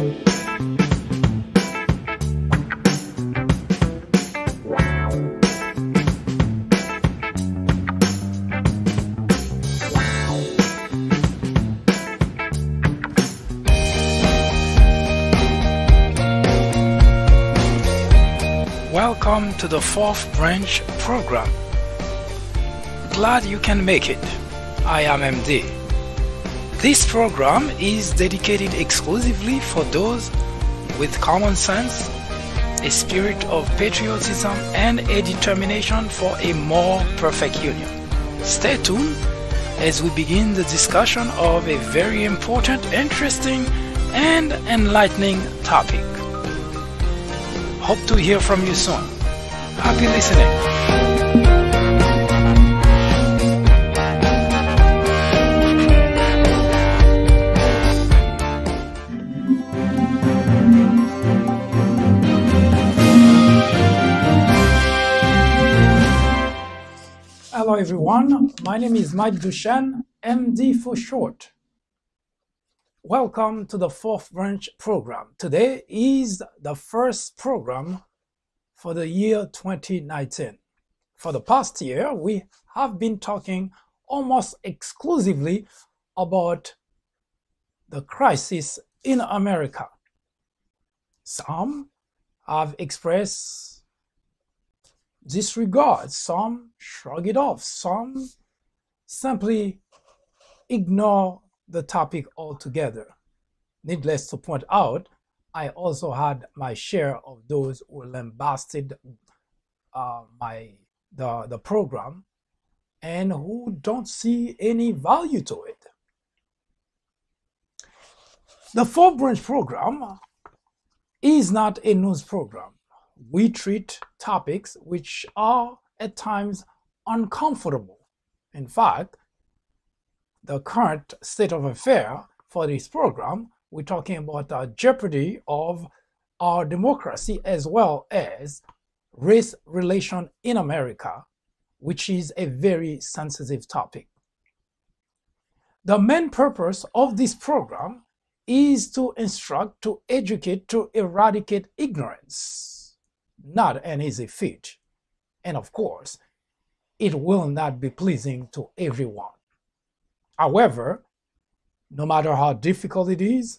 Welcome to the Fourth Branch program. Glad you can make it. I am MD. This program is dedicated exclusively for those with common sense, a spirit of patriotism, and a determination for a more perfect union. Stay tuned as we begin the discussion of a very important, interesting, and enlightening topic. Hope to hear from you soon. Happy listening. Hello everyone, my name is Mike Duchenne, MD for short. Welcome to the Fourth Branch program. Today is the first program for the year 2019. For the past year, we have been talking almost exclusively about the crisis in America. Some have expressed disregard, some shrug it off, some simply ignore the topic altogether. Needless to point out, I also had my share of those who lambasted the program and who don't see any value to it. The Fourth Branch program is not a news program. We treat topics which are at times uncomfortable. In fact, the current state of affairs for this program, we're talking about the jeopardy of our democracy as well as race relation in America, which is a very sensitive topic. The main purpose of this program is to instruct, to educate, to eradicate ignorance. Not an easy feat. And of course, it will not be pleasing to everyone. However, no matter how difficult it is,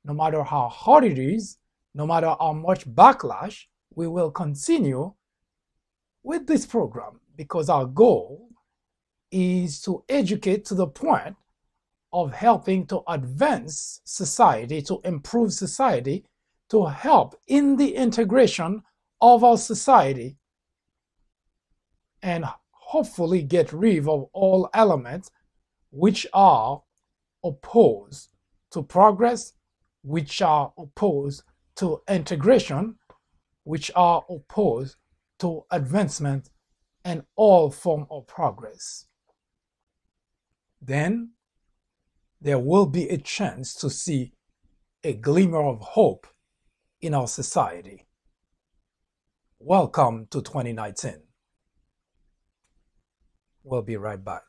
no matter how hard it is, no matter how much backlash, we will continue with this program because our goal is to educate to the point of helping to advance society, to improve society, to help in the integration of our society, and hopefully get rid of all elements which are opposed to progress, which are opposed to integration, which are opposed to advancement and all form of progress. Then there will be a chance to see a glimmer of hope in our society. Welcome to 2019. We'll be right back.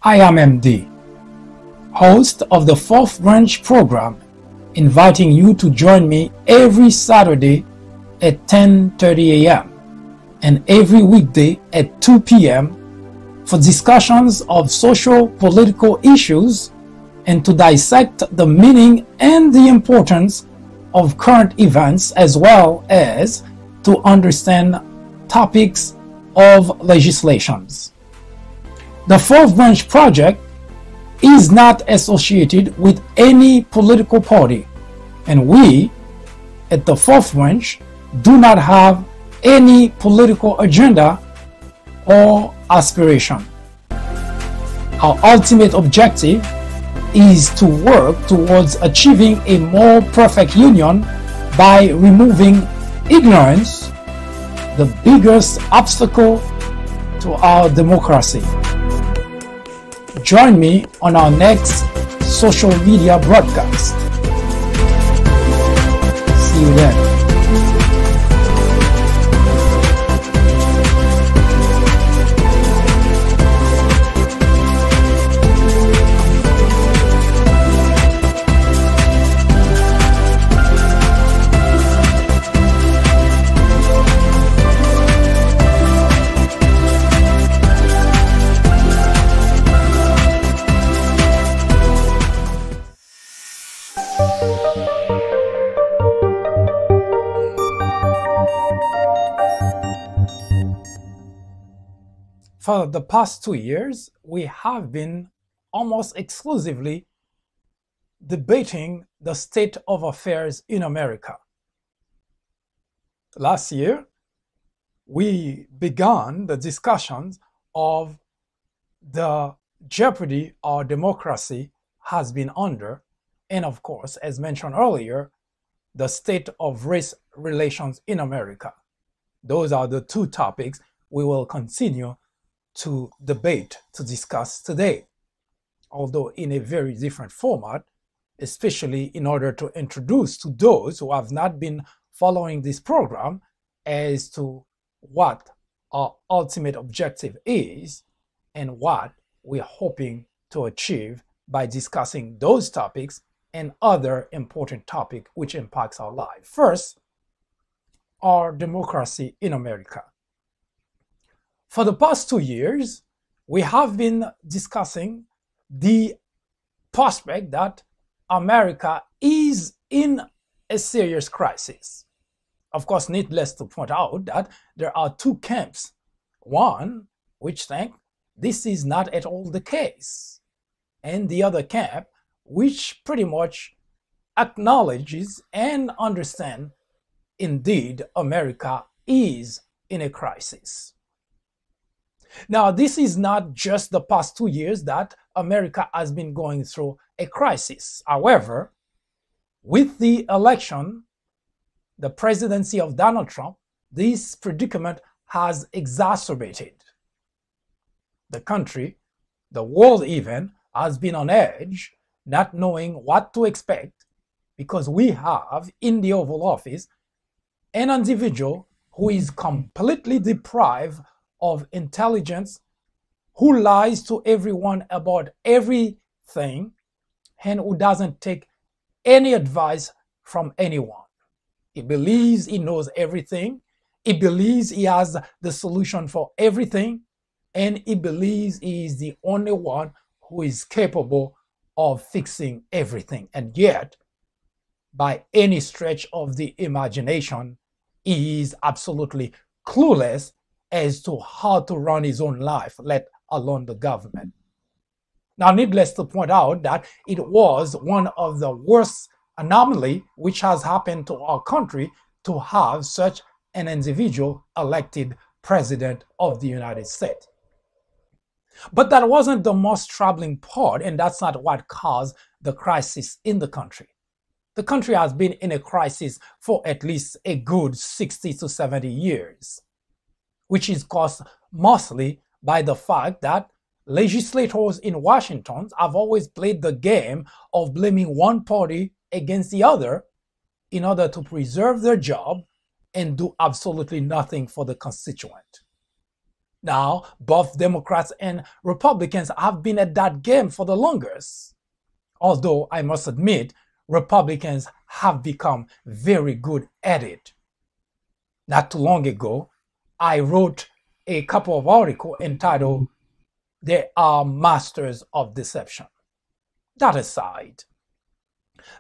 I am MD, host of the Fourth Branch program, inviting you to join me every Saturday at 10:30 a.m. and every weekday at 2 p.m. for discussions of social, political issues and to dissect the meaning and the importance of current events as well as to understand topics of legislations. The Fourth Branch Project is not associated with any political party, and we at the Fourth Branch do not have any political agenda or aspiration. Our ultimate objective is to work towards achieving a more perfect union by removing ignorance, the biggest obstacle to our democracy. Join me on our next social media broadcast. See you then. For the past 2 years, we have been almost exclusively debating the state of affairs in America. Last year, we began the discussions of the jeopardy our democracy has been under, and of course, as mentioned earlier, the state of race relations in America. Those are the two topics we will continue to debate, to discuss today, although in a very different format, especially in order to introduce to those who have not been following this program as to what our ultimate objective is and what we're hoping to achieve by discussing those topics and other important topics which impacts our life. First, our democracy in America. For the past 2 years, we have been discussing the prospect that America is in a serious crisis. Of course, needless to point out that there are two camps. One, which think this is not at all the case, and the other camp, which pretty much acknowledges and understands indeed America is in a crisis. Now, this is not just the past 2 years that America has been going through a crisis. However, with the election, the presidency of Donald Trump, this predicament has exacerbated. The country, the world even, has been on edge, not knowing what to expect, because we have in the Oval Office an individual who is completely deprived of intelligence, who lies to everyone about everything, and who doesn't take any advice from anyone. He believes he knows everything. He believes he has the solution for everything. And he believes he is the only one who is capable of fixing everything. And yet, by any stretch of the imagination, he is absolutely clueless as to how to run his own life, let alone the government. Now, needless to point out that it was one of the worst anomaly which has happened to our country to have such an individual elected president of the United States. But that wasn't the most troubling part, and that's not what caused the crisis in the country. The country has been in a crisis for at least a good 60 to 70 years, which is caused mostly by the fact that legislators in Washington have always played the game of blaming one party against the other in order to preserve their job and do absolutely nothing for the constituent. Now, both Democrats and Republicans have been at that game for the longest. Although, I must admit, Republicans have become very good at it. Not too long ago, I wrote a couple of articles entitled, "They Are Masters of Deception." That aside,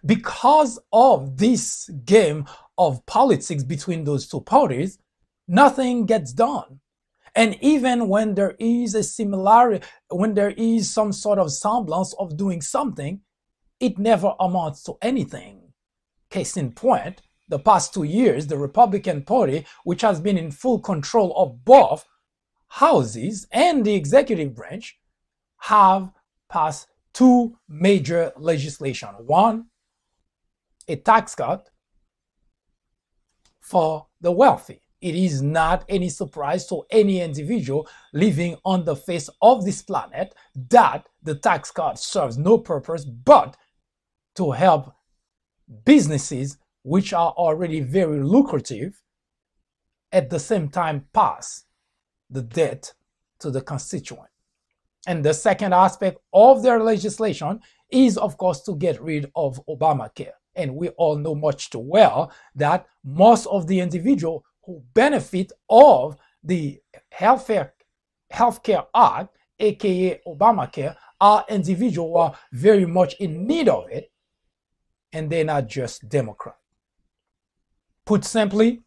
because of this game of politics between those two parties, nothing gets done. And even when there is a similarity, when there is some sort of semblance of doing something, it never amounts to anything. Case in point, the past 2 years, the Republican Party, which has been in full control of both houses and the executive branch, have passed two major legislation. One, a tax cut for the wealthy. It is not any surprise to any individual living on the face of this planet that the tax cut serves no purpose but to help businesses which are already very lucrative at the same time pass the debt to the constituent. And the second aspect of their legislation is, of course, to get rid of Obamacare. And we all know much too well that most of the individuals who benefit of the Healthcare Act, aka Obamacare, are individuals who are very much in need of it, and they're not just Democrats. Put simply,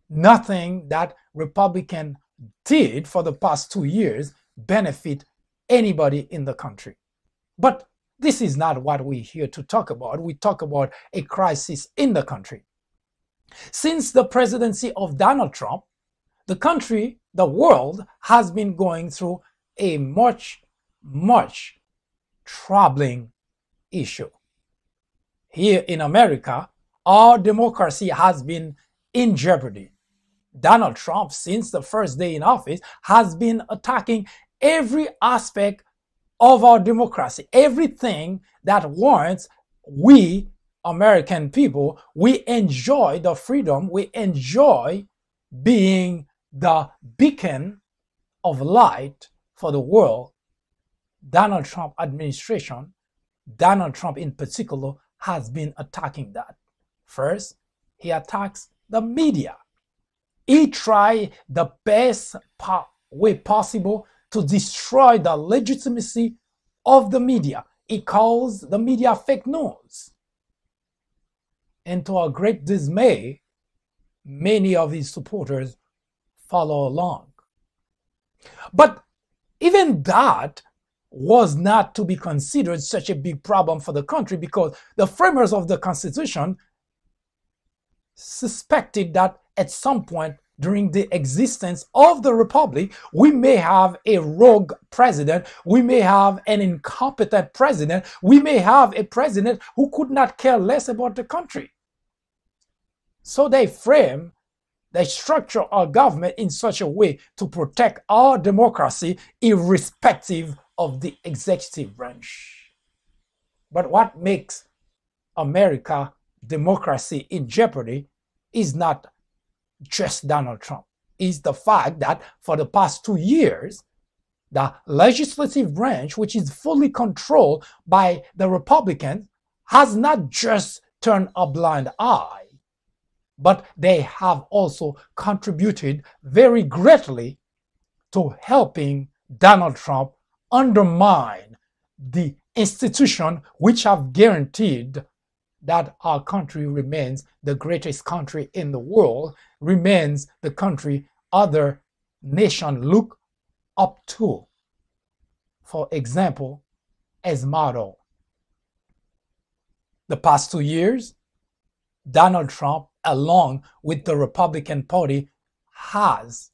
nothing that Republicans did for the past 2 years benefit anybody in the country. But this is not what we're here to talk about. We talk about a crisis in the country. Since the presidency of Donald Trump, the country, the world, has been going through a much troubling issue. Here in America, our democracy has been in jeopardy. Donald Trump, since the first day in office, has been attacking every aspect of our democracy, everything that warrants we American people, we enjoy the freedom, we enjoy being the beacon of light for the world. Donald Trump administration, Donald Trump in particular, has been attacking that. First, he attacks the media. He tried the best way possible to destroy the legitimacy of the media. He calls the media fake news. And to our great dismay, many of his supporters follow along. But even that was not to be considered such a big problem for the country, because the framers of the Constitution suspected that at some point during the existence of the Republic, we may have a rogue president, we may have an incompetent president, we may have a president who could not care less about the country. So they frame, they structure our government in such a way to protect our democracy irrespective of the executive branch. But what makes America democracy in jeopardy is not just Donald Trump. It's the fact that for the past 2 years, the legislative branch, which is fully controlled by the Republicans, has not just turned a blind eye, but they have also contributed very greatly to helping Donald Trump undermine the institution which have guaranteed that our country remains the greatest country in the world, remains the country other nations look up to. For example, as model. The past 2 years, Donald Trump, along with the Republican Party, has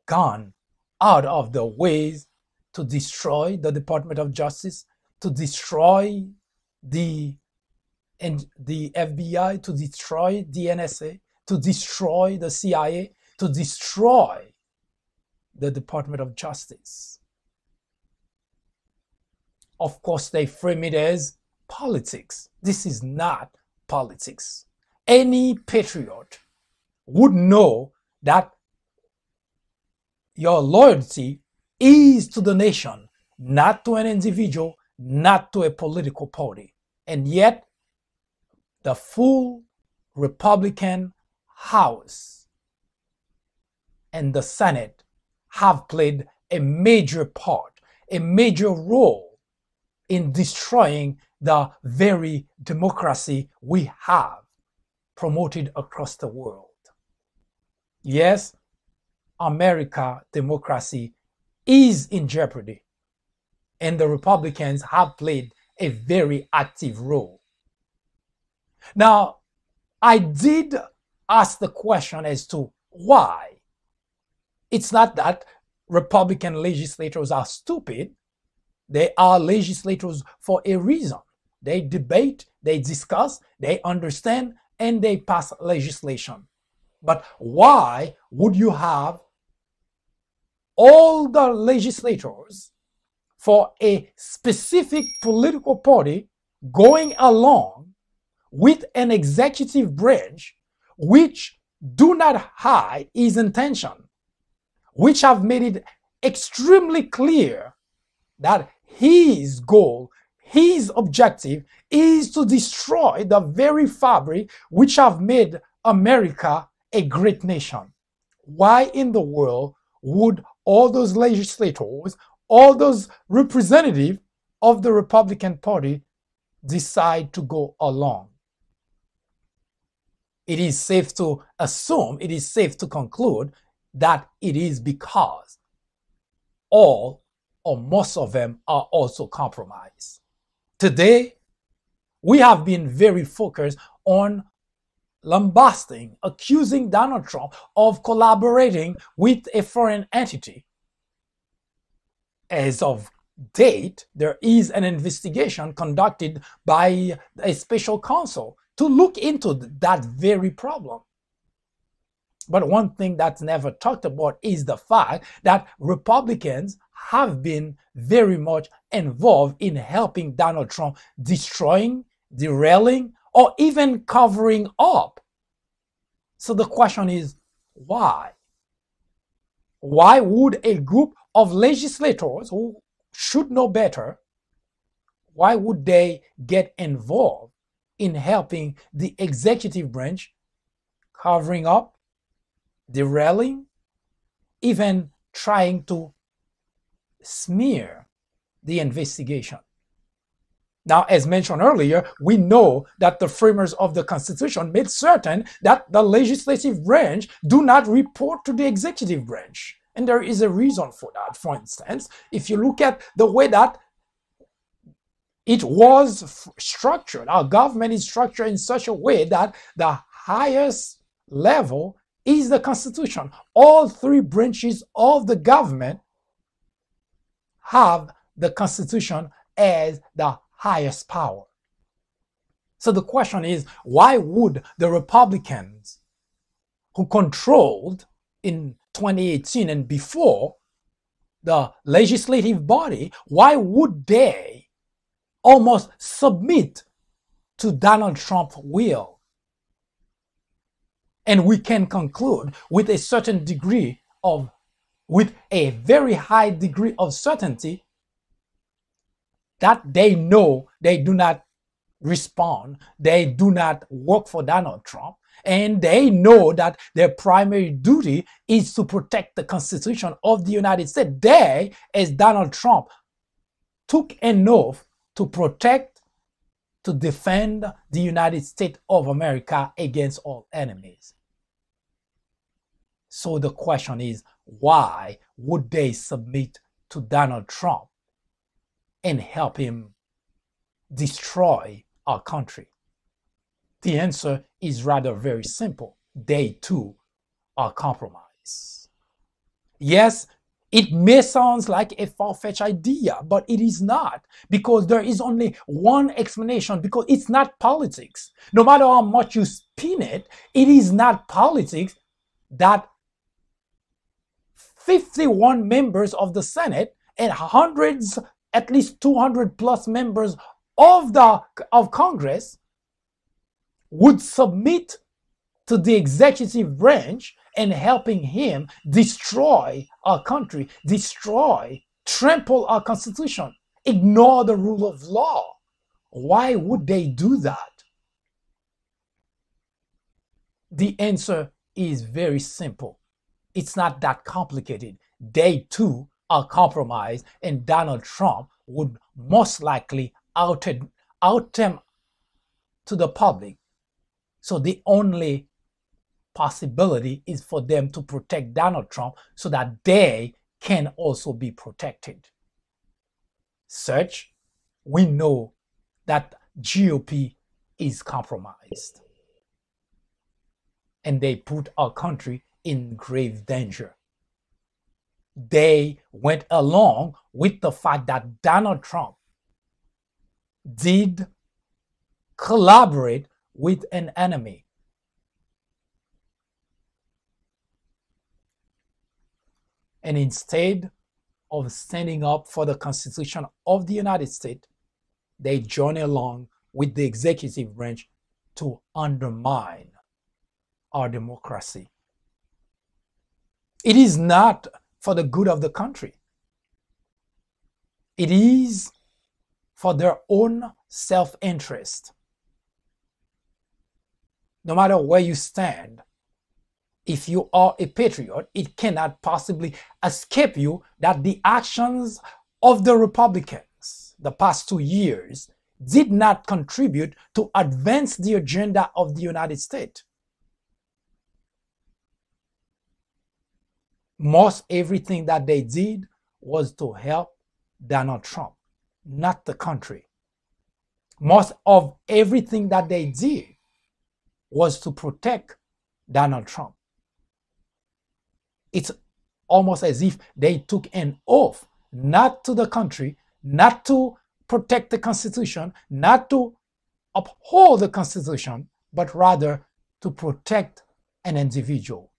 gone out of the ways to destroy the Department of Justice, to destroy the FBI, to destroy the NSA, to destroy the CIA, to destroy the Department of Justice. Of course, they frame it as politics. This is not politics. Any patriot would know that your loyalty is to the nation, not to an individual, not to a political party. And yet, the full Republican House and the Senate have played a major part, a major role in destroying the very democracy we have promoted across the world. Yes, America democracy is in jeopardy, and the Republicans have played a very active role. Now, I did ask the question as to why. It's not that Republican legislators are stupid. They are legislators for a reason. They debate, they discuss, they understand, and they pass legislation. But why would you have all the legislators for a specific political party going along with an executive branch which do not hide his intention, which have made it extremely clear that his goal, his objective is to destroy the very fabric which have made America a great nation? Why in the world would all those legislators, all those representatives of the Republican Party decide to go along? It is safe to assume, it is safe to conclude that it is because all or most of them are also compromised. Today, we have been very focused on lambasting, accusing Donald Trump of collaborating with a foreign entity. As of date, there is an investigation conducted by a special counsel to look into that very problem. But one thing that's never talked about is the fact that Republicans have been very much involved in helping Donald Trump destroying, derailing, or even covering up. So the question is, why? Why would a group of legislators who should know better, why would they get involved in helping the executive branch covering up, derailing, even trying to smear the investigation? Now, as mentioned earlier, we know that the framers of the Constitution made certain that the legislative branch do not report to the executive branch. And there is a reason for that. For instance, if you look at the way that it was structured, our government is structured in such a way that the highest level is the Constitution. All three branches of the government have the Constitution as the highest power. So the question is, why would the Republicans who controlled in 2018 and before the legislative body, why would they almost submit to Donald Trump's will? And we can conclude with a certain degree of, with a very high degree of certainty, that they know they do not respond, they do not work for Donald Trump, and they know that their primary duty is to protect the Constitution of the United States. They, as Donald Trump, took an oath to protect, to defend the United States of America against all enemies. So the question is, why would they submit to Donald Trump and help him destroy our country? The answer is rather very simple. They too are compromised. Yes, it may sound like a far-fetched idea, but it is not, because there is only one explanation, because it's not politics. No matter how much you spin it, it is not politics that 51 members of the Senate and hundreds, at least 200 plus members of Congress would submit to the executive branch and helping him destroy our country, destroy, trample our Constitution, ignore the rule of law. Why would they do that? The answer is very simple. It's not that complicated. They too are compromised, and Donald Trump would most likely out them to the public. So the only possibility is for them to protect Donald Trump so that they can also be protected. Such, we know that GOP is compromised, and they put our country in grave danger. They went along with the fact that Donald Trump did collaborate with an enemy. And instead of standing up for the Constitution of the United States, they join along with the executive branch to undermine our democracy. It is not for the good of the country. It is for their own self-interest. No matter where you stand, if you are a patriot, it cannot possibly escape you that the actions of the Republicans the past 2 years did not contribute to advance the agenda of the United States. Most everything that they did was to help Donald Trump, not the country. Most of everything that they did was to protect Donald Trump. It's almost as if they took an oath not to the country, not to protect the Constitution, not to uphold the Constitution, but rather to protect an individual.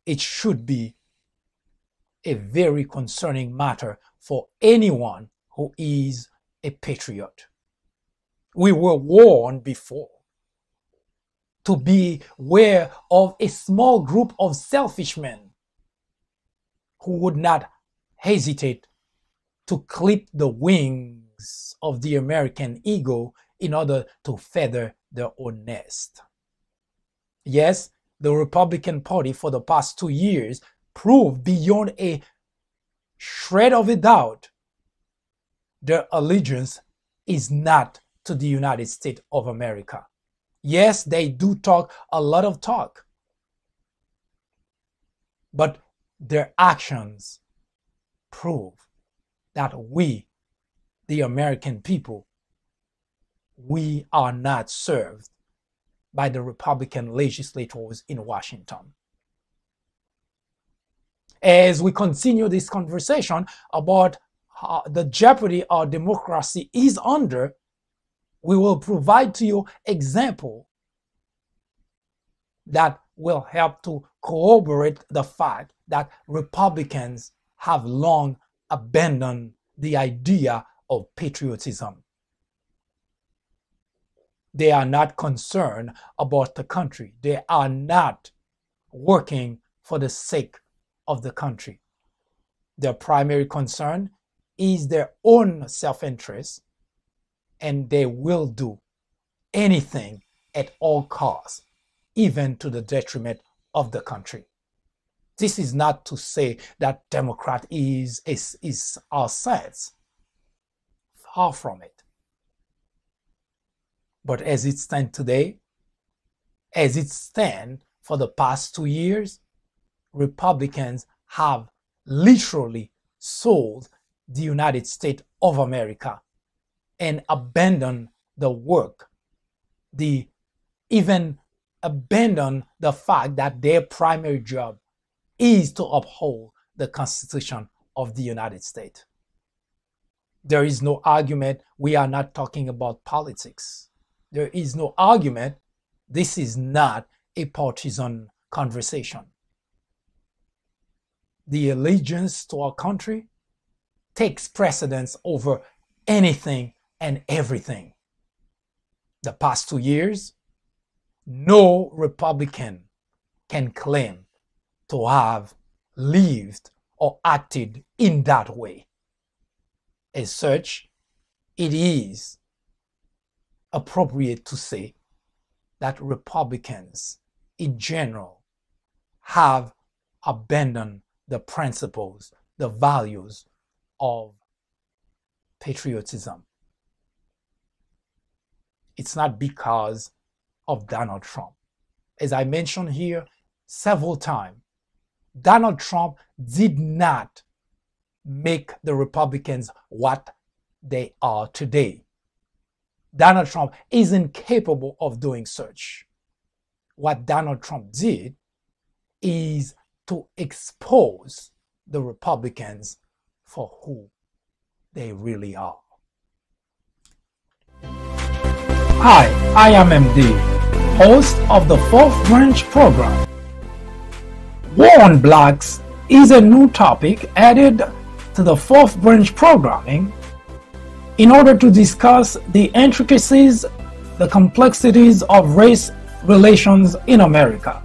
It should be a very concerning matter for anyone who is a patriot. We were warned before to beware of a small group of selfish men who would not hesitate to clip the wings of the American ego in order to feather their own nest. Yes, the Republican Party for the past 2 years proved beyond a shred of a doubt their allegiance is not to the United States of America. Yes, they do talk a lot of talk, but their actions prove that we, the American people, we are not served by the Republican legislators in Washington. As we continue this conversation about the jeopardy our democracy is under, we will provide to you example that will help to corroborate the fact that Republicans have long abandoned the idea of patriotism. They are not concerned about the country. They are not working for the sake of the country. Their primary concern is their own self-interest, and they will do anything at all costs, even to the detriment of the country. This is not to say that Democrat is our sides. Far from it. But as it stands today, as it stands for the past 2 years, Republicans have literally sold the United States of America and abandoned the work, even abandon the fact that their primary job is to uphold the Constitution of the United States. There is no argument. We are not talking about politics. There is no argument. This is not a partisan conversation. The allegiance to our country takes precedence over anything and everything. The past 2 years, no Republican can claim to have lived or acted in that way. As such, it is appropriate to say that Republicans in general have abandoned the principles, the values of patriotism. It's not because of Donald Trump. As I mentioned here several times, Donald Trump did not make the Republicans what they are today. Donald Trump isn't capable of doing such. What Donald Trump did is to expose the Republicans for who they really are. Hi, I am MD, host of the Fourth Branch program. War on Blacks is a new topic added to the Fourth Branch programming in order to discuss the intricacies, the complexities of race relations in America.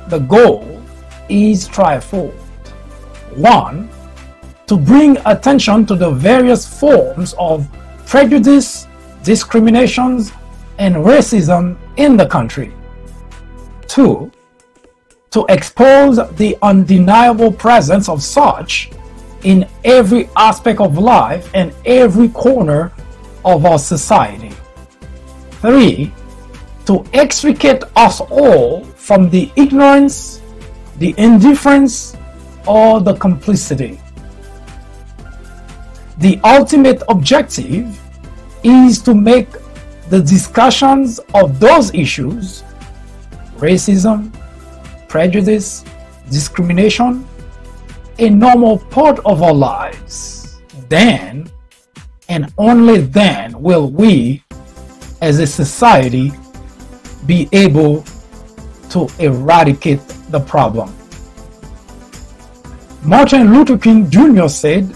The goal is threefold. 1. To bring attention to the various forms of prejudice, discriminations, and racism in the country. 2. To expose the undeniable presence of such in every aspect of life and every corner of our society. 3. to extricate us all from the ignorance, the indifference, or the complicity. The ultimate objective is to make the discussions of those issues, racism, prejudice, discrimination, a normal part of our lives. Then, and only then, will we, as a society, be able to eradicate the problem. Martin Luther King Jr. said,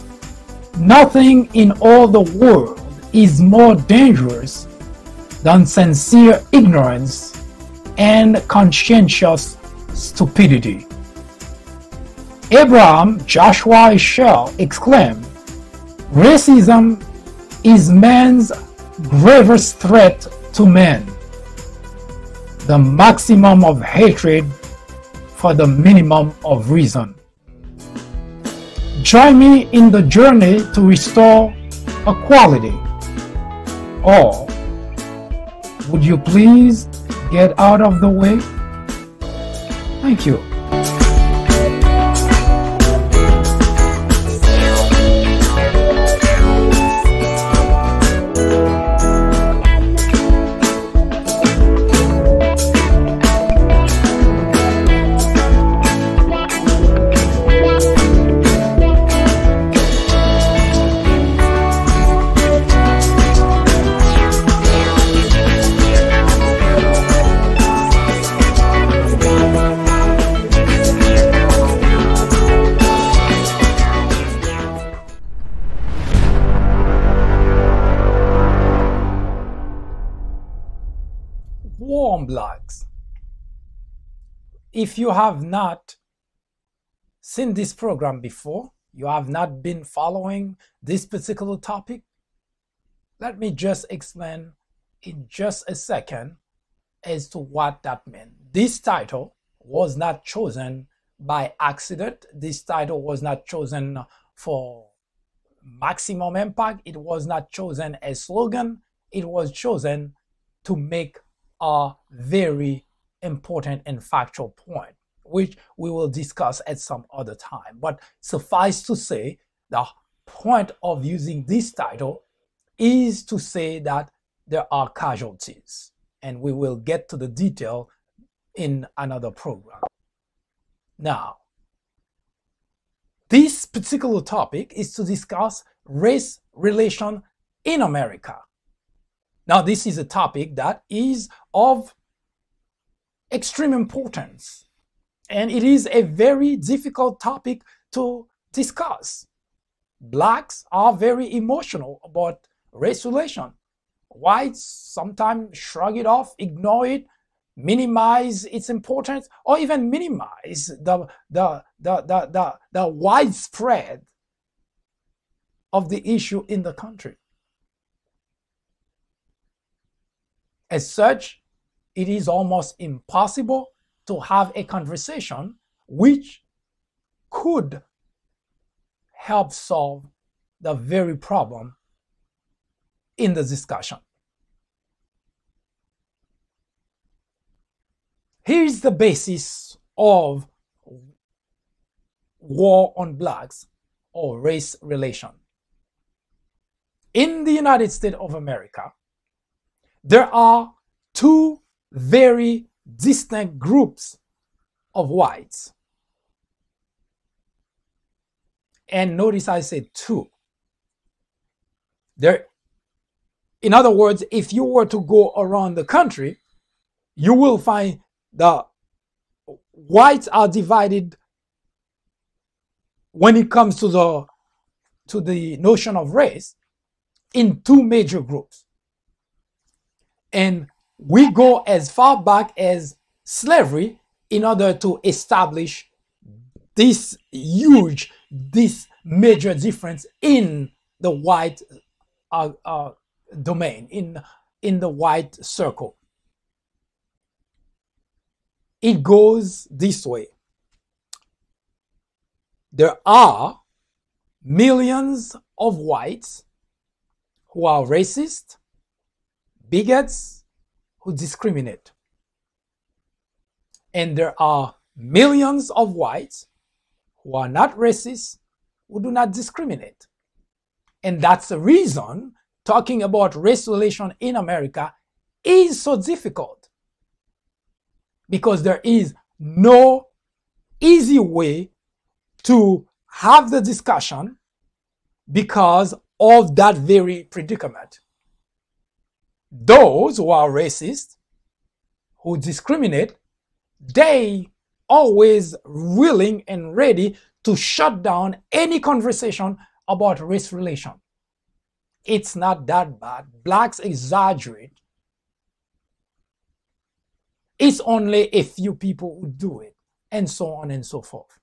"Nothing in all the world is more dangerous than sincere ignorance and conscientious stupidity." Abraham Joshua Heschel exclaimed, "Racism is man's gravest threat to man, the maximum of hatred for the minimum of reason." Join me in the journey to restore equality. Or would you please get out of the way? Thank you. Warm blacks. If you have not seen this program before, you have not been following this particular topic, let me just explain in just a second as to what that meant. This title was not chosen by accident. This title was not chosen for maximum impact. It was not chosen as slogan. It was chosen to make a very important and factual point, which we will discuss at some other time. But suffice to say, the point of using this title is to say that there are casualties, and we will get to the detail in another program. Now, this particular topic is to discuss race relation in America. Now, this is a topic that is of extreme importance, and it is a very difficult topic to discuss. Blacks are very emotional about race relation. Whites sometimes shrug it off, ignore it, minimize its importance, or even minimize the widespread of the issue in the country. As such, it is almost impossible to have a conversation which could help solve the very problem in the discussion. Here's the basis of war on blacks or race relation. In the United States of America, there are two very distinct groups of whites. And notice I said two. In other words, if you were to go around the country, you will find the whites are divided when it comes to the notion of race in two major groups. And we go as far back as slavery in order to establish this major difference in the white domain, in the white circle. It goes this way. There are millions of whites who are racist, bigots, who discriminate. And there are millions of whites who are not racist, who do not discriminate. And that's the reason talking about race relations in America is so difficult. Because there is no easy way to have the discussion because of that very predicament. Those who are racist, who discriminate, they always willing and ready to shut down any conversation about race relation. It's not that bad. Blacks exaggerate. It's only a few people who do it, and so on and so forth.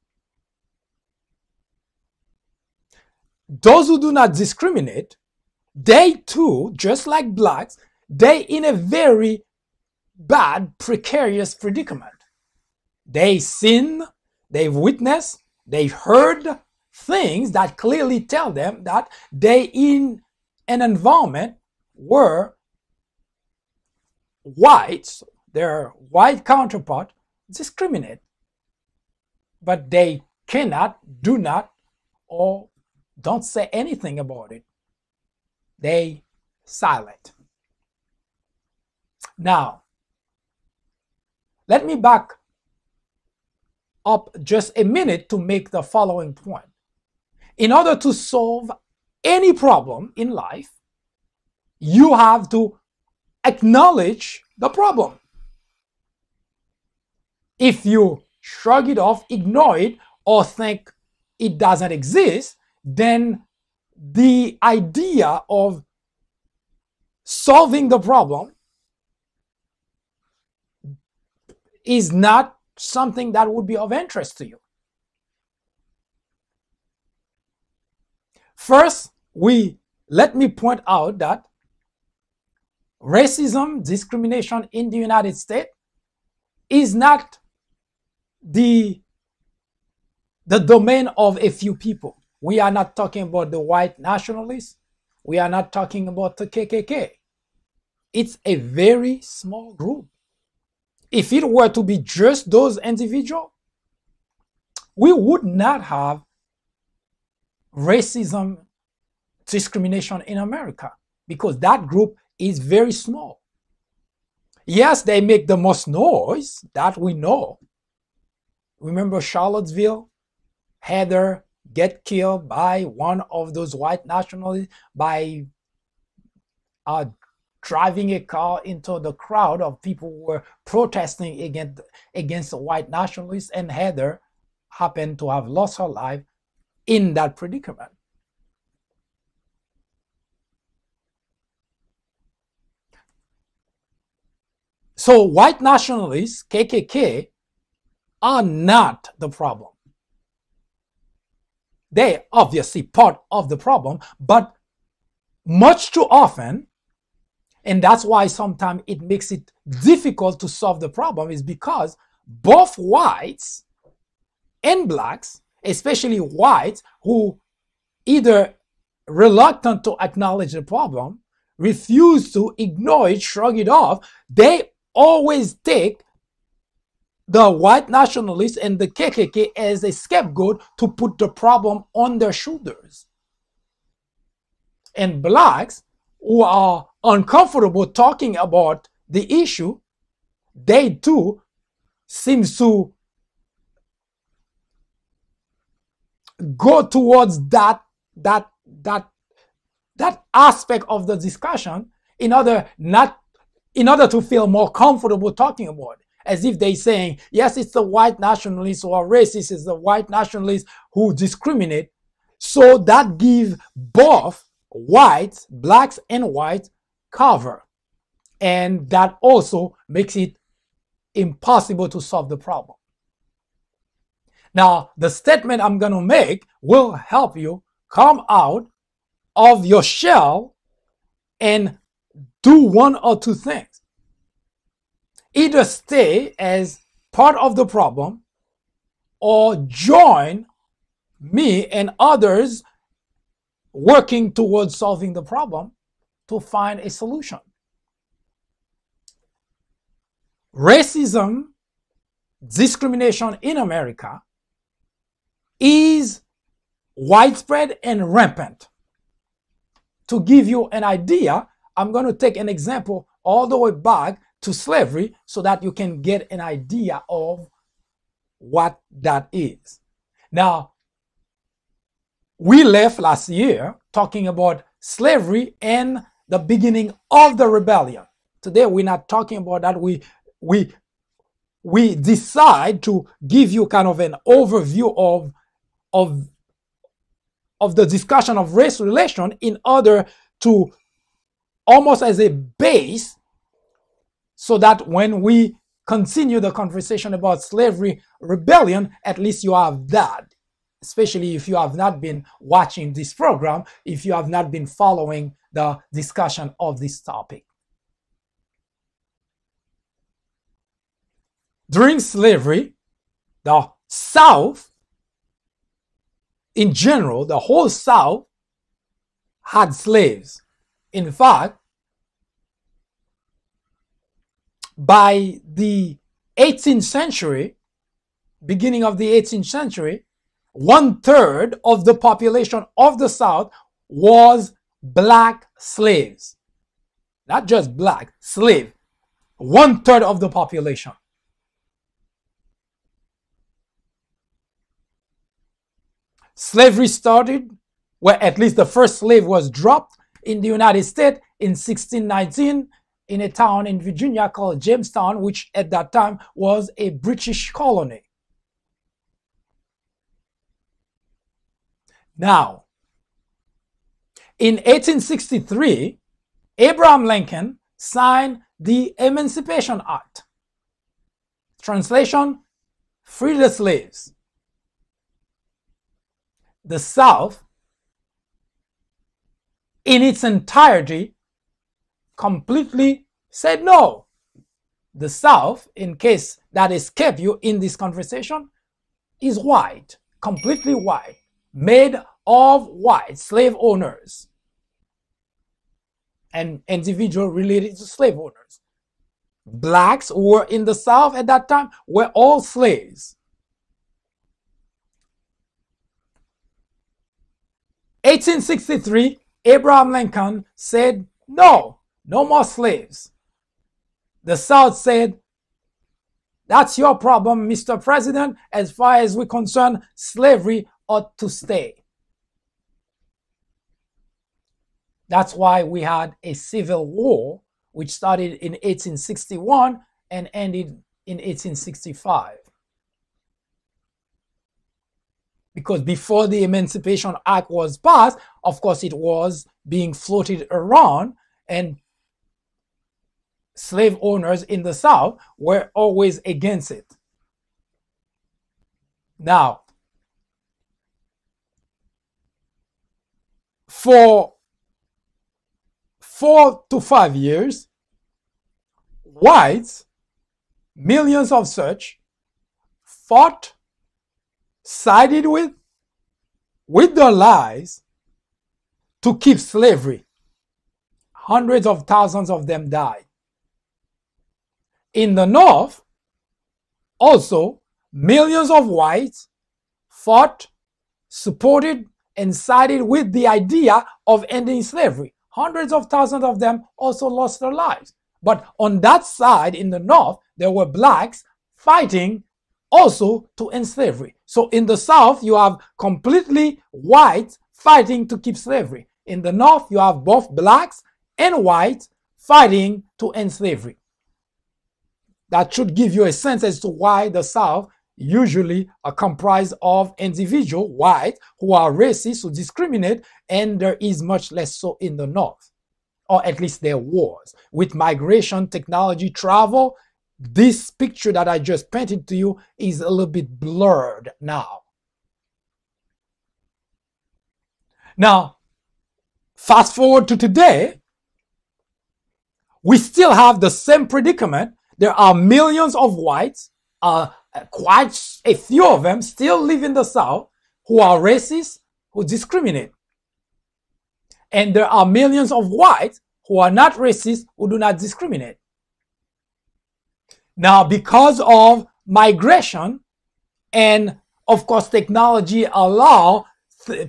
Those who do not discriminate, they too, just like blacks, they in a very bad, precarious predicament. They sin, they've witnessed, they've heard things that clearly tell them that they in an environment where whites, their white counterpart, discriminate. But they cannot, do not, or don't say anything about it. They silent. Now, let me back up just a minute to make the following point. In order to solve any problem in life, you have to acknowledge the problem. If you shrug it off, ignore it, or think it doesn't exist, then the idea of solving the problem is not something that would be of interest to you. First, let me point out that racism, discrimination in the United States is not the domain of a few people. We are not talking about the white nationalists. We are not talking about the KKK. It's a very small group. If it were to be just those individuals, we would not have racism, discrimination in America, because that group is very small. Yes, they make the most noise, that we know. Remember Charlottesville? Heather get killed by one of those white nationalists by driving a car into the crowd of people who were protesting against the white nationalists, and Heather happened to have lost her life in that predicament. So white nationalists, KKK, are not the problem. They're obviously part of the problem, but much too often, and that's why sometimes it makes it difficult to solve the problem, is because both whites and blacks, especially whites who either reluctant to acknowledge the problem, refuse to ignore it, shrug it off, they always take the white nationalists and the KKK as a scapegoat to put the problem on their shoulders. And blacks who are uncomfortable talking about the issue, they too seem to go towards that aspect of the discussion in order to feel more comfortable talking about it. As if they're saying, yes, it's the white nationalists who are racist, it's the white nationalists who discriminate. So that gives both whites, blacks and whites, cover. And that also makes it impossible to solve the problem. Now, the statement I'm going to make will help you come out of your shell and do one or two things. Either stay as part of the problem or join me and others working towards solving the problem to find a solution. racism, discrimination in America is widespread and rampant. To give you an idea, I'm going to take an example all the way back to slavery so that you can get an idea of what that is. Now, we left last year talking about slavery and the beginning of the rebellion. Today, we're not talking about that. We decide to give you kind of an overview of the discussion of race relation in order to almost as a base so that when we continue the conversation about slavery rebellion, at least you have that, especially if you have not been watching this program, if you have not been following the discussion of this topic. During slavery, the South, in general, the whole South had slaves. In fact, by the 18th century, beginning of the 18th century, 1/3 of the population of the South was black slaves. Not just black, slave. 1/3 of the population. Slavery started, where at least the first slave was dropped in the United States in 1619 in a town in Virginia called Jamestown, which at that time was a British colony. Now, in 1863, Abraham Lincoln signed the Emancipation Act. Translation, free the slaves. The South, in its entirety, completely said no. The South, in case that escaped you in this conversation, is white, completely white, made of white slave owners and individuals related to slave owners. Blacks who were in the South at that time were all slaves. 1863, Abraham Lincoln said, no more slaves. The South said, that's your problem, Mr. President. As far as we're concerned, slavery ought to stay. That's why we had a civil war, which started in 1861 and ended in 1865. Because before the Emancipation Act was passed, of course, it was being floated around, and slave owners in the South were always against it. Now, for 4 to 5 years, whites, millions of such, fought, sided with their lives to keep slavery. Hundreds of thousands of them died. In the North, also, millions of whites fought, supported, and sided with the idea of ending slavery. Hundreds of thousands of them also lost their lives. But on that side, in the North, there were blacks fighting also to end slavery. So in the South, you have completely whites fighting to keep slavery. In the North, you have both blacks and whites fighting to end slavery. That should give you a sense as to why the South usually are comprised of individual whites who are racist, who discriminate, and there is much less so in the North, or at least there was. With migration, technology, travel, this picture that I just painted to you is a little bit blurred now. Now, fast forward to today, we still have the same predicament. There are millions of whites, quite a few of them still live in the South, who are racist, who discriminate. And there are millions of whites who are not racist, who do not discriminate. Now, because of migration and of course technology allow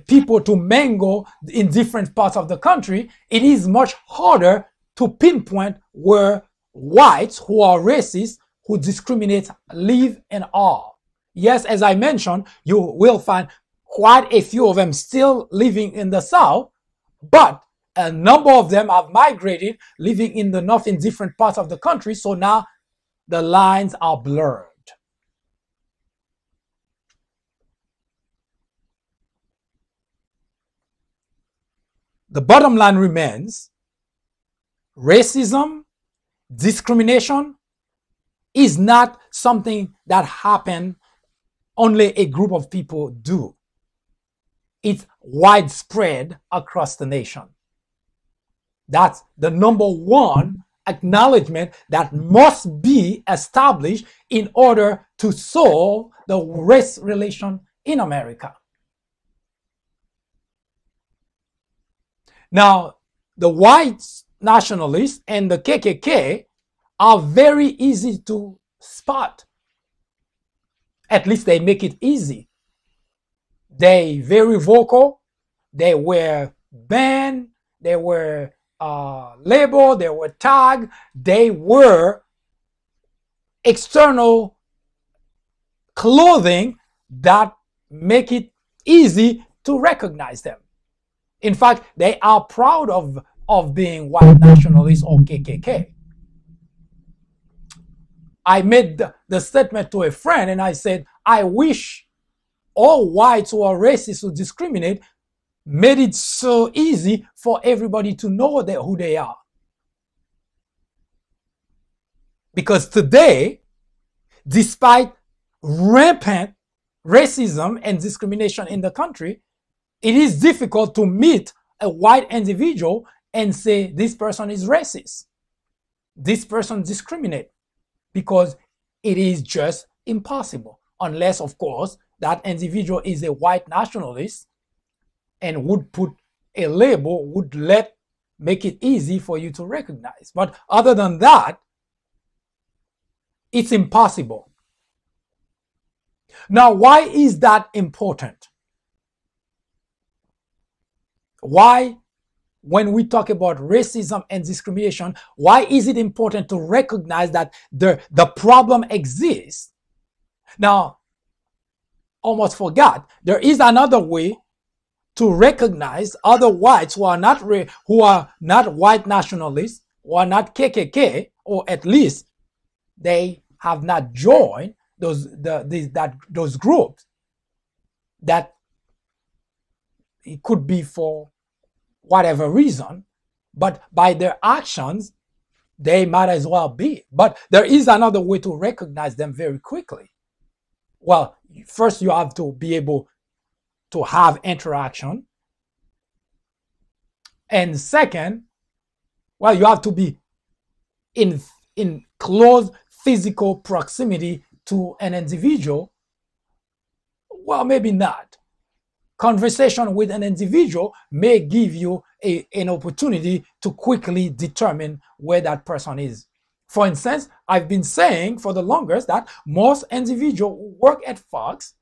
people to mingle in different parts of the country, it is much harder to pinpoint where whites who are racist, who discriminate, live and are. Yes, as I mentioned, you will find quite a few of them still living in the South, but a number of them have migrated, living in the North in different parts of the country. So now the lines are blurred. The bottom line remains, racism, discrimination is not something that happens only a group of people do. It's widespread across the nation. That's the number one acknowledgement that must be established in order to solve the race relation in America. Now, the white nationalists and the KKK are very easy to spot. At least they make it easy. They very vocal. They were banned. They were labeled. They were tagged. They were external clothing that make it easy to recognize them. In fact, they are proud of being white nationalists or KKK. I made the statement to a friend and I said, I wish all whites who are racist, who discriminate, made it so easy for everybody to know who they are. Because today, despite rampant racism and discrimination in the country, it is difficult to meet a white individual and say this person is racist, this person discriminates, because it is just impossible. Unless, of course, that individual is a white nationalist and would put a label, would make it easy for you to recognize. But other than that, it's impossible. Now, why is that important? Why, when we talk about racism and discrimination, why is it important to recognize that the problem exists? Now, almost forgot, there is another way to recognize other whites who are not white nationalists, who are not KKK, or at least they have not joined those groups. That it could be for whatever reason, but by their actions, they might as well be. But there is another way to recognize them very quickly. Well, first you have to be able to have interaction. And second, well, you have to be in close physical proximity to an individual. Well, maybe not. Conversation with an individual may give you an opportunity to quickly determine where that person is. For instance, I've been saying for the longest that most individuals who work at Fox,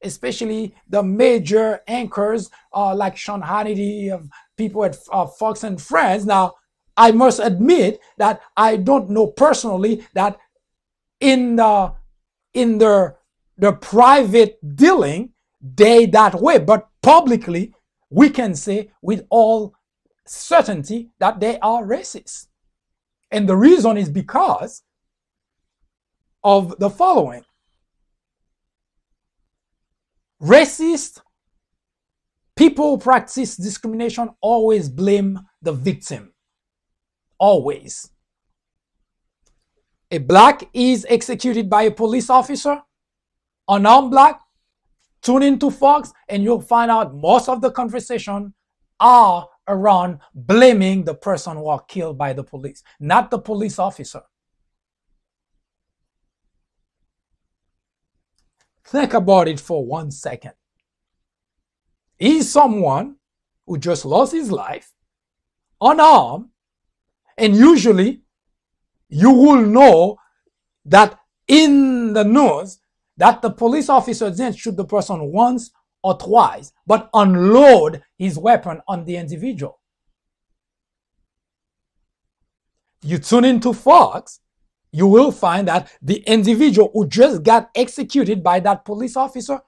especially the major anchors like Sean Hannity, people at Fox and Friends. Now, I must admit that I don't know personally that in their private dealing, they that way, but publicly we can say with all certainty that they are racist. And the reason is because of the following. Racist people who practice discrimination always blame the victim. Always. A black is executed by a police officer, unarmed black. Tune into Fox and you'll find out most of the conversation are around blaming the person who was killed by the police, not the police officer. Think about it for 1 second. He's someone who just lost his life, unarmed, and usually you will know that in the news that the police officer didn't shoot the person once or twice, but unload his weapon on the individual. You tune into Fox, you will find that the individual who just got executed by that police officer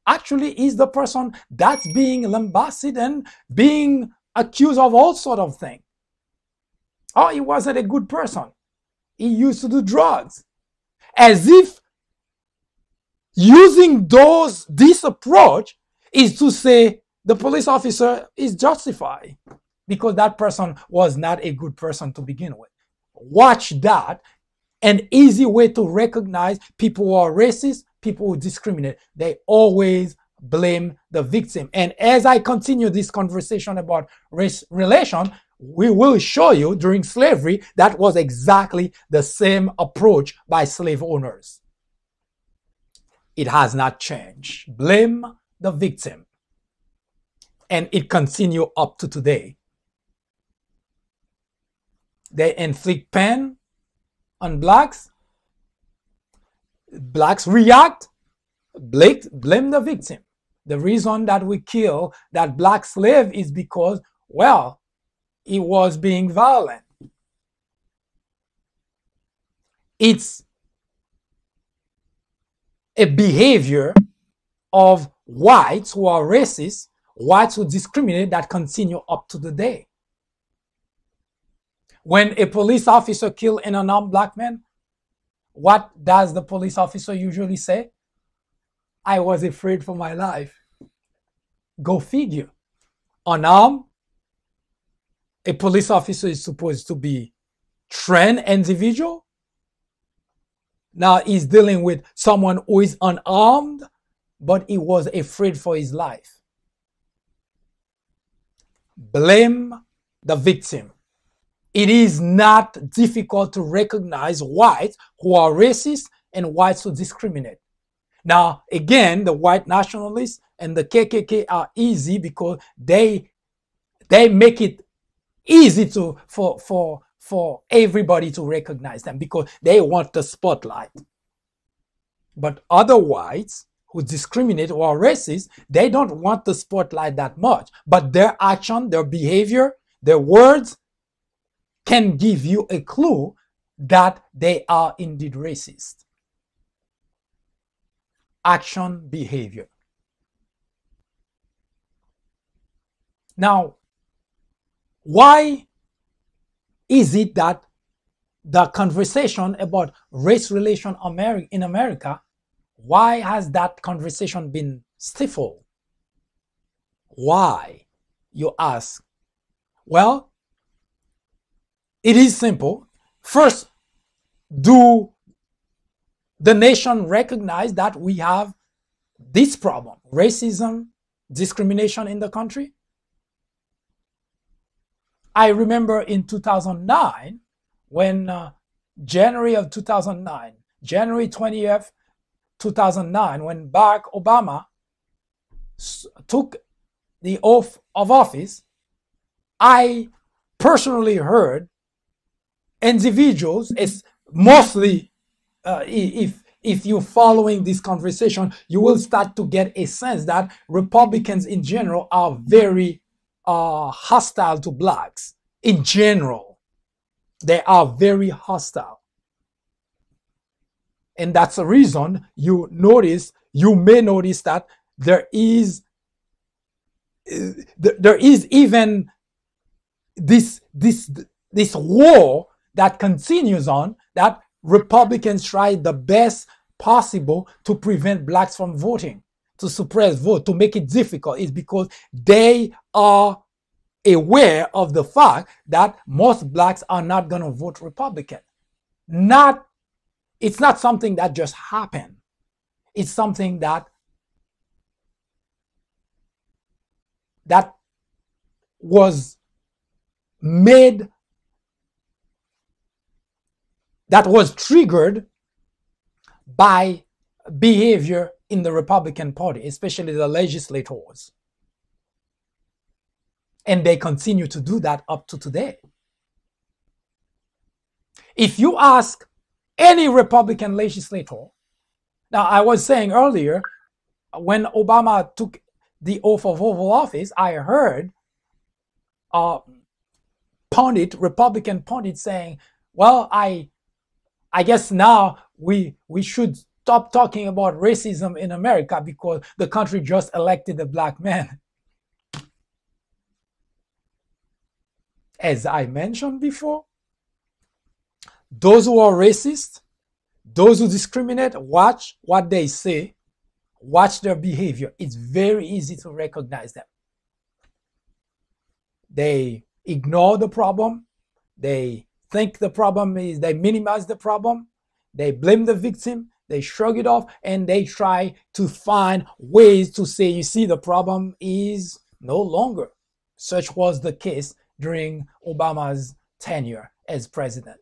actually is the person that's being lambasted and being accused of all sort of things. Oh, he wasn't a good person. He used to do drugs. As if using this approach is to say the police officer is justified because that person was not a good person to begin with. Watch that. An easy way to recognize people who are racist, people who discriminate. They always blame the victim. And as I continue this conversation about race relation, we will show you during slavery that was exactly the same approach by slave owners. It has not changed. Blame the victim. And it continues up to today. They inflict pain on blacks. Blacks react. Blame the victim. The reason that we kill that black slave is because, well, he was being violent. It's a behavior of whites who are racist, whites who discriminate that continue up to the day. When a police officer kills an unarmed black man, what does the police officer usually say? I was afraid for my life. Go figure. Unarmed, a police officer is supposed to be trained individual. Now he's dealing with someone who is unarmed, but he was afraid for his life. Blame the victim. It is not difficult to recognize whites who are racist and whites who discriminate. Now, again, the white nationalists and the KKK are easy because they make it easy for everybody to recognize them because they want the spotlight. But other whites who discriminate or are racist, they don't want the spotlight that much. But their action, their behavior, their words can give you a clue that they are indeed racist. Action, behavior. Now, why is it that the conversation about race relation in America, why has that conversation been stifled? Why, you ask? Well, it is simple. First, do the nation recognize that we have this problem, racism, discrimination in the country? I remember in 2009, when January 20th, 2009, when Barack Obama took the oath of office, I personally heard individuals, it's mostly, if you're following this conversation, you will start to get a sense that Republicans in general are very hostile to blacks. In general, they are very hostile. And that's the reason you may notice that there is even this war that continues on, that Republicans try the best possible to prevent blacks from voting, to suppress vote, to make it difficult. It's because they are aware of the fact that most blacks are not going to vote Republican. It's not something that just happened. It's something that was made, that was triggered by behavior in the Republican Party, especially the legislators. And they continue to do that up to today. If you ask any Republican legislator. Now, I was saying earlier, when Obama took the oath of Oval Office, I heard Republican pundit saying, well, I guess now we should stop talking about racism in America because the country just elected a black man. As I mentioned before, those who are racist, those who discriminate, watch what they say, watch their behavior. It's very easy to recognize them. They ignore the problem. They think the problem is, they minimize the problem. They blame the victim. They shrug it off, and they try to find ways to say, you see, the problem is no longer. Such was the case during Obama's tenure as president.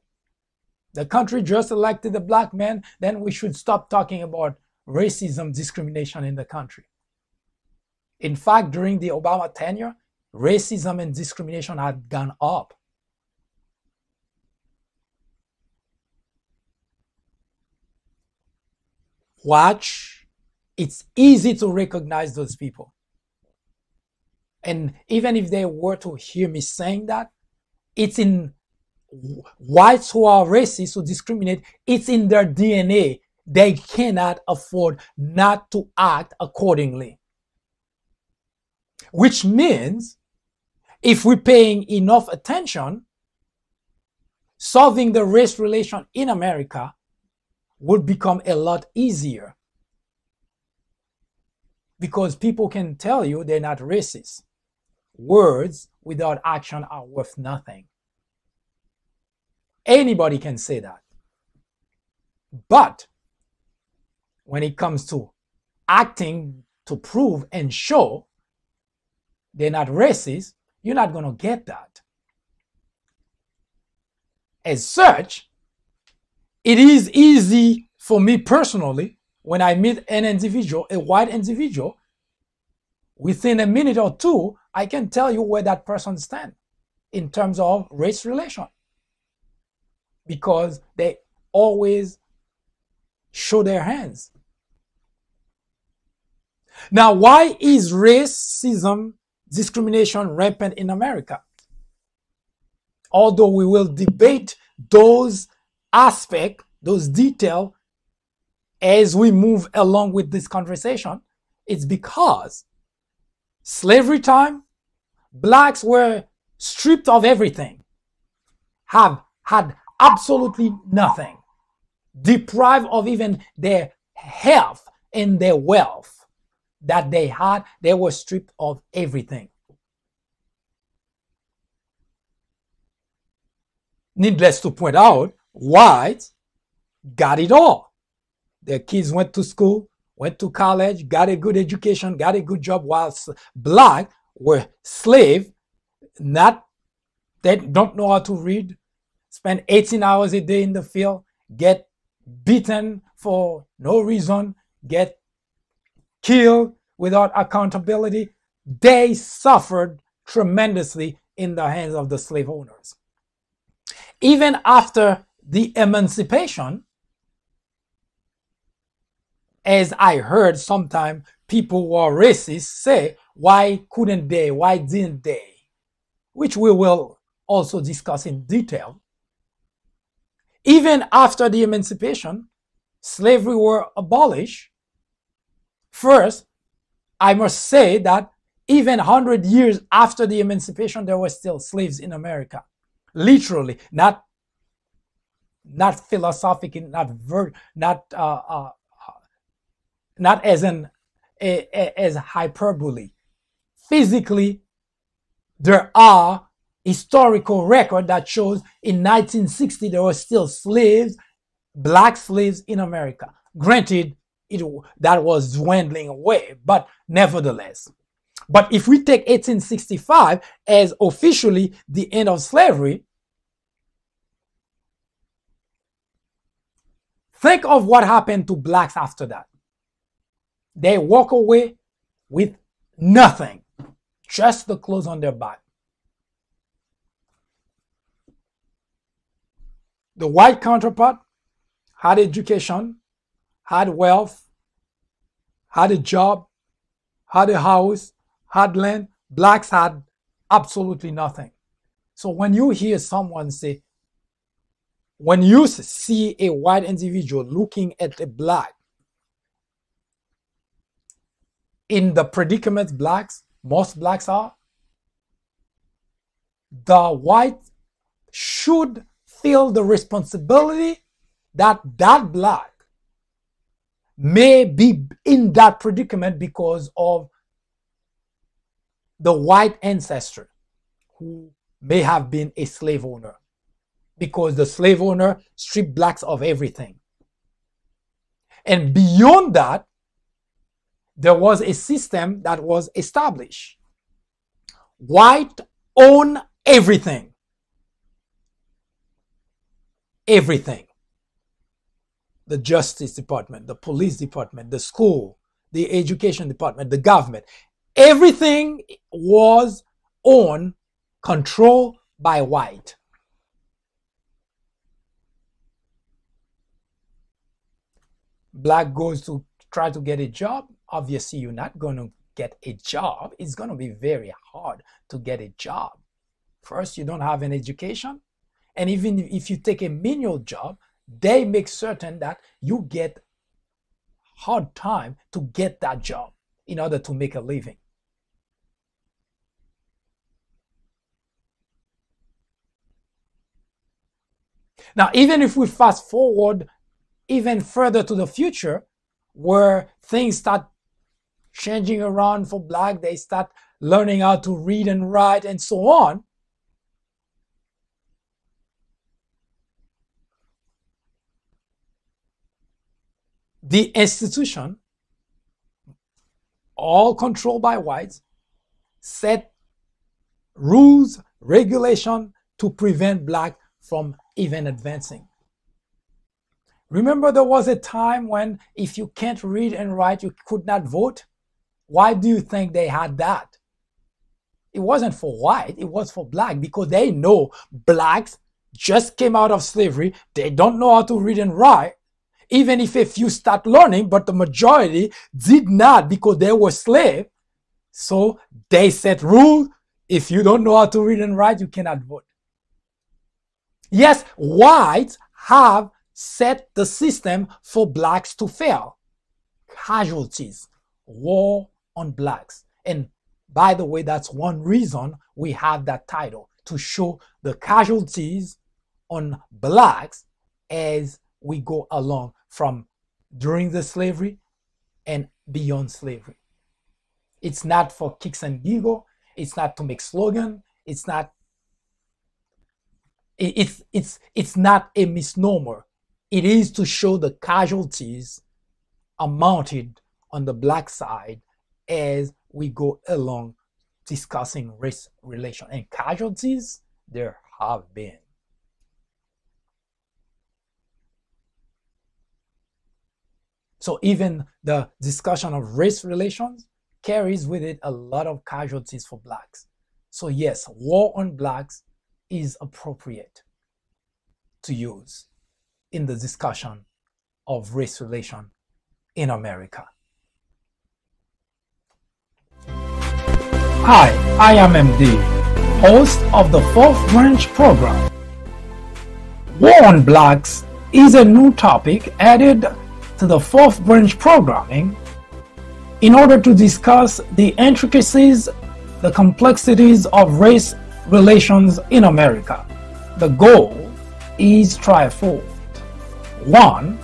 The country just elected a black man, then we should stop talking about racism, discrimination in the country. In fact, during the Obama tenure, racism and discrimination had gone up. Watch. It's easy to recognize those people. And even if they were to hear me saying that, it's in whites who are racist, who discriminate, it's in their DNA. They cannot afford not to act accordingly. Which means, if we're paying enough attention, solving the race relation in America would become a lot easier. Because people can tell you they're not racist. Words without action are worth nothing. Anybody can say that. But when it comes to acting to prove and show they're not racist, you're not going to get that. As such, it is easy for me personally, when I meet an individual, a white individual, within a minute or two, I can tell you where that person stands in terms of race relation. Because they always show their hands. Now, why is racism, discrimination rampant in America? Although we will debate those aspects, those details, as we move along with this conversation, it's because slavery time, blacks were stripped of everything, have had absolutely nothing, deprived of even their health and their wealth that they had. They were stripped of everything. Needless to point out, whites got it all. Their kids went to school, went to college, got a good education, got a good job, whilst black were slaves, they don't know how to read, spend 18 hours a day in the field, get beaten for no reason, get killed without accountability. They suffered tremendously in the hands of the slave owners. Even after the emancipation, as I heard sometimes people who are racist say, why couldn't they? Why didn't they? Which we will also discuss in detail. Even after the emancipation, slavery were abolished. First, I must say that even 100 years after the emancipation, there were still slaves in America. Literally, not philosophically, not as hyperbole. Physically, there are historical record that shows in 1960 there were still slaves, black slaves in America. Granted, that was dwindling away, but nevertheless. But if we take 1865 as officially the end of slavery, think of what happened to blacks after that. They walk away with nothing, just the clothes on their back. The white counterpart had education, had wealth, had a job, had a house, had land. Blacks had absolutely nothing. So when you hear someone say, when you see a white individual looking at a black in the predicament most blacks are, the white should feel the responsibility that that black may be in that predicament because of the white ancestor who may have been a slave owner, because the slave owner stripped blacks of everything. And beyond that, there was a system that was established. White own everything. Everything. The Justice Department, the Police Department, the school, the Education Department, the government. Everything was owned, controlled by white. Black goes to try to get a job. Obviously, you're not going to get a job. It's going to be very hard to get a job. First, you don't have an education. And even if you take a menial job, they make certain that you get hard time to get that job in order to make a living. Now, even if we fast forward even further to the future, where things start changing around for black, they start learning how to read and write and so on, the institution, all controlled by whites, set rules, regulation to prevent black from even advancing. Remember, there was a time when if you can't read and write, you could not vote? Why do you think they had that? It wasn't for white, it was for black, because they know blacks just came out of slavery. They don't know how to read and write. Even if a few start learning, but the majority did not because they were slaves. So they set rules. If you don't know how to read and write, you cannot vote. Yes, whites have set the system for blacks to fail. Casualties, war on blacks. And by the way, that's one reason we have that title, to show the casualties on blacks as we go along from during the slavery and beyond slavery. It's not for kicks and giggles. It's not to make slogan. It's not a misnomer. It is to show the casualties amounted on the black side as we go along discussing race relation. And casualties, there have been. So even the discussion of race relations carries with it a lot of casualties for blacks. So yes, war on blacks is appropriate to use in the discussion of race relation in America. Hi, I am MD, host of the Fourth Branch program. War on blacks is a new topic added to the Fourth Branch programming in order to discuss the intricacies, the complexities of race relations in America. The goal is threefold. 1.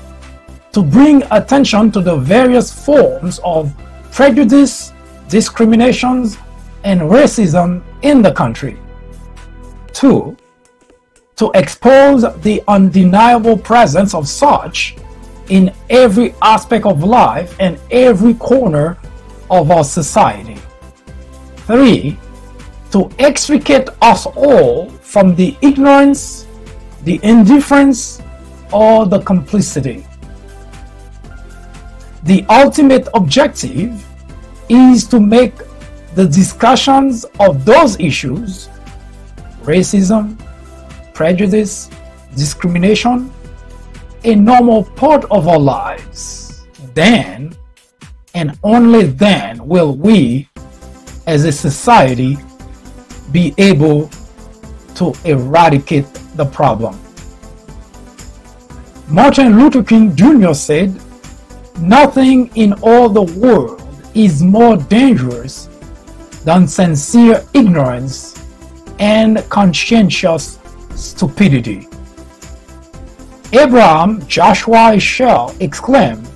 To bring attention to the various forms of prejudice, discriminations, and racism in the country. 2. To expose the undeniable presence of such in every aspect of life and every corner of our society. 3. To extricate us all from the ignorance, the indifference, or the complicity. The ultimate objective is to make the discussions of those issues, racism, prejudice, discrimination, a normal part of our lives, then and only then will we as a society be able to eradicate the problem. Martin Luther King Jr. said, "Nothing in all the world is more dangerous than sincere ignorance and conscientious stupidity." Abraham Joshua Heschel exclaimed,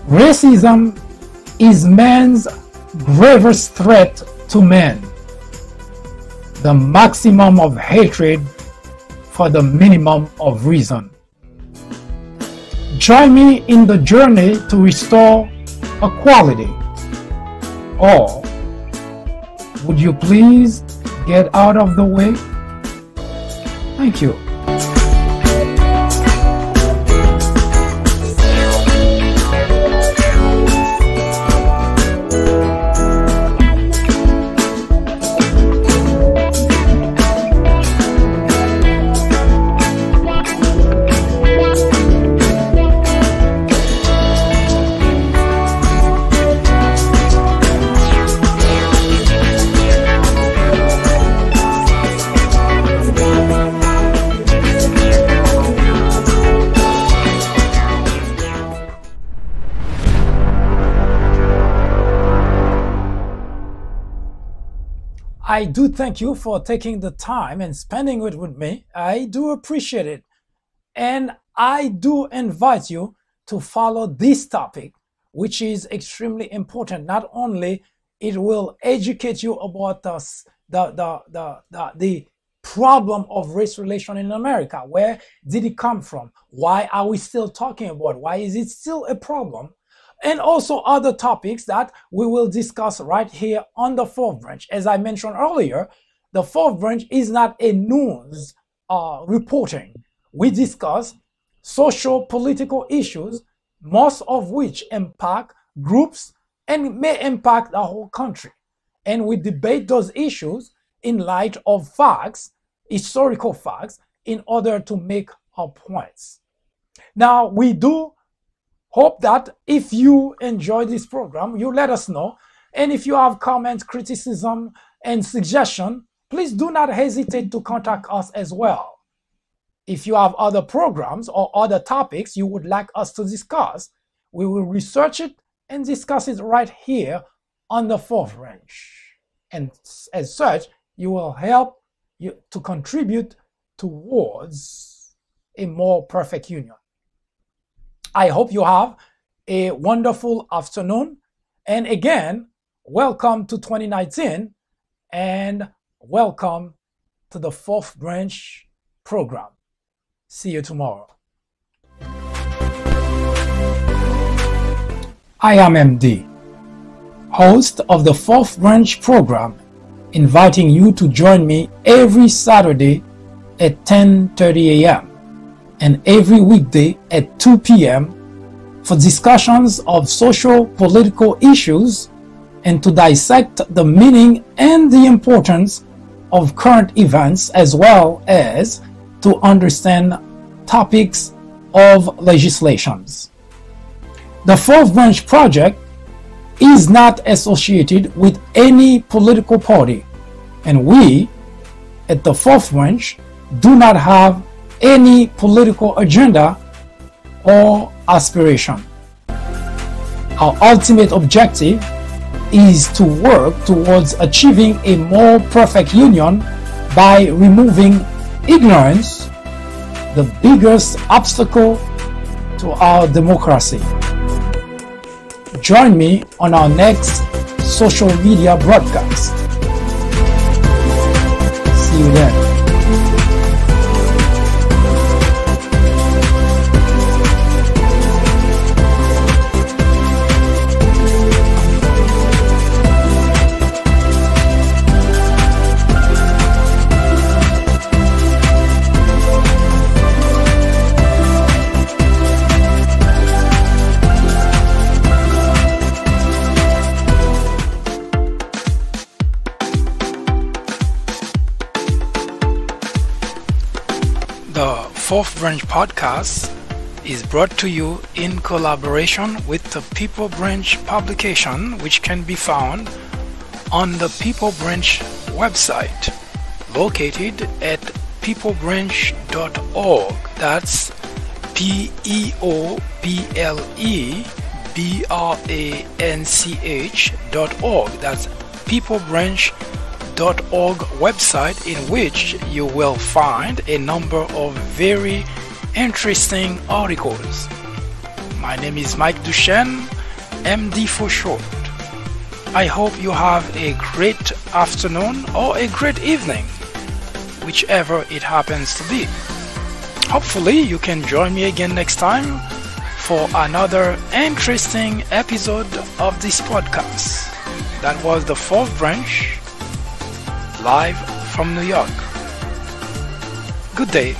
"Racism is man's gravest threat to man, the maximum of hatred for the minimum of reason." Join me in the journey to restore equality. Or would you please get out of the way? Thank you. I do thank you for taking the time and spending it with me. I do appreciate it. And I do invite you to follow this topic, which is extremely important. Not only it will educate you about the problem of race relation in America. Where did it come from? Why are we still talking about it? Why is it still a problem? And also other topics that we will discuss right here on the fourth branch. As I mentioned earlier, the fourth branch is not a news reporting. We discuss social political issues, most of which impact groups and may impact the whole country. And we debate those issues in light of facts, historical facts, in order to make our points. Now, we do hope that if you enjoy this program, you let us know. And if you have comments, criticism, and suggestion, please do not hesitate to contact us as well. If you have other programs or other topics you would like us to discuss, we will research it and discuss it right here on the fourth branch. And as such, you will help you to contribute towards a more perfect union. I hope you have a wonderful afternoon. And again, welcome to 2019 and welcome to the fourth branch program. See you tomorrow. I am MD, host of the fourth branch program, inviting you to join me every Saturday at 10:30 a.m. and every weekday at 2 p.m. for discussions of social political issues and to dissect the meaning and the importance of current events, as well as to understand topics of legislations. The Fourth Branch Project is not associated with any political party, and we at the Fourth Branch do not have any political agenda or aspiration. Our ultimate objective is to work towards achieving a more perfect union by removing ignorance, the biggest obstacle to our democracy. Join me on our next social media broadcast. See you then. The Fourth Branch Podcast is brought to you in collaboration with the People Branch publication, which can be found on the People Branch website, located at peoplebranch.org. That's peoplebranch.org. That's peoplebranch.org website, in which you will find a number of very interesting articles. My name is Mike Duchesne, MD for short. I hope you have a great afternoon or a great evening, whichever it happens to be. Hopefully you can join me again next time for another interesting episode of this podcast. That was the Fourth Branch, live from New York. Good day.